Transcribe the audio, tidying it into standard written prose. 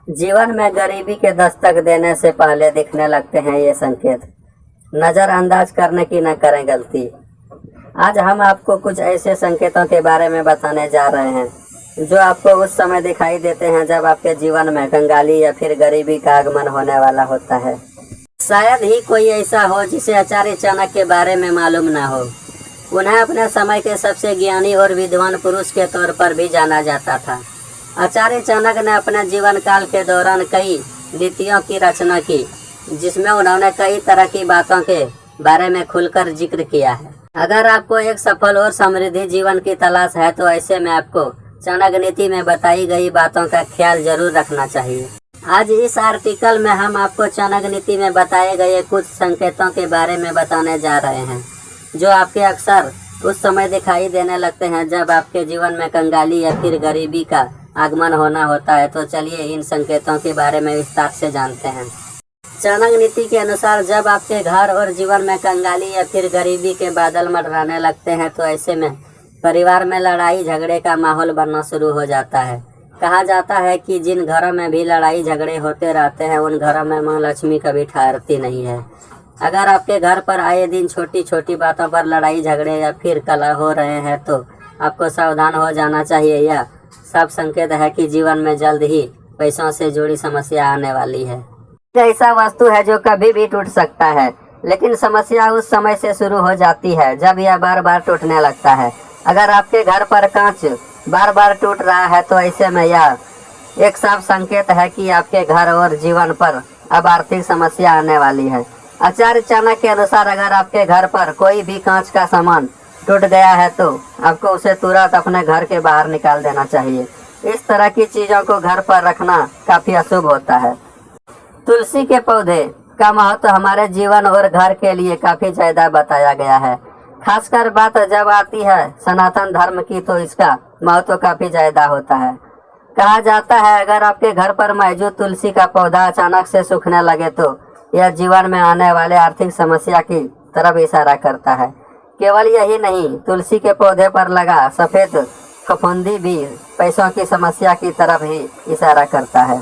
जीवन में गरीबी के दस्तक देने से पहले दिखने लगते हैं ये संकेत। नज़रअंदाज करने की न करें गलती। आज हम आपको कुछ ऐसे संकेतों के बारे में बताने जा रहे हैं जो आपको उस समय दिखाई देते हैं जब आपके जीवन में कंगाली या फिर गरीबी का आगमन होने वाला होता है। शायद ही कोई ऐसा हो जिसे आचार्य चाणक्य के बारे में मालूम ना हो। उन्हें अपने समय के सबसे ज्ञानी और विद्वान पुरुष के तौर पर भी जाना जाता था। आचार्य चाणक्य ने अपने जीवन काल के दौरान कई नीतियों की रचना की, जिसमें उन्होंने कई तरह की बातों के बारे में खुलकर जिक्र किया है। अगर आपको एक सफल और समृद्धि जीवन की तलाश है तो ऐसे में आपको चाणक्य नीति में बताई गई बातों का ख्याल जरूर रखना चाहिए। आज इस आर्टिकल में हम आपको चाणक्य नीति में बताए गए कुछ संकेतों के बारे में बताने जा रहे हैं जो आपके अक्सर उस समय दिखाई देने लगते हैं जब आपके जीवन में कंगाली या फिर गरीबी का आगमन होना होता है। तो चलिए इन संकेतों के बारे में विस्तार से जानते हैं। चाणक्य नीति के अनुसार जब आपके घर और जीवन में कंगाली या फिर गरीबी के बादल मंडराने लगते हैं तो ऐसे में परिवार में लड़ाई झगड़े का माहौल बनना शुरू हो जाता है। कहा जाता है कि जिन घरों में भी लड़ाई झगड़े होते रहते हैं उन घरों में माँ लक्ष्मी कभी ठहरती नहीं है। अगर आपके घर पर आए दिन छोटी छोटी बातों पर लड़ाई झगड़े या फिर कलह हो रहे हैं तो आपको सावधान हो जाना चाहिए। यह सब संकेत है कि जीवन में जल्द ही पैसों से जुड़ी समस्या आने वाली है। ऐसा वस्तु है जो कभी भी टूट सकता है, लेकिन समस्या उस समय से शुरू हो जाती है जब यह बार बार टूटने लगता है। अगर आपके घर पर कांच बार बार टूट रहा है तो ऐसे में यह एक साफ संकेत है कि आपके घर और जीवन पर अब आर्थिक समस्या आने वाली है। आचार्य चाणक्य के अनुसार अगर आपके घर पर कोई भी कांच का सामान टूट गया है तो आपको उसे तुरंत अपने घर के बाहर निकाल देना चाहिए। इस तरह की चीज़ों को घर पर रखना काफ़ी अशुभ होता है। तुलसी के पौधे का महत्व हमारे जीवन और घर के लिए काफ़ी ज़्यादा बताया गया है। खासकर बात जब आती है सनातन धर्म की तो इसका महत्व काफ़ी ज़्यादा होता है। कहा जाता है अगर आपके घर पर मौजूद तुलसी का पौधा अचानक से सूखने लगे तो यह जीवन में आने वाले आर्थिक समस्या की तरफ इशारा करता है। केवल यही नहीं, तुलसी के पौधे पर लगा सफ़ेद फफूंदी भी पैसों की समस्या की तरफ ही इशारा करता है।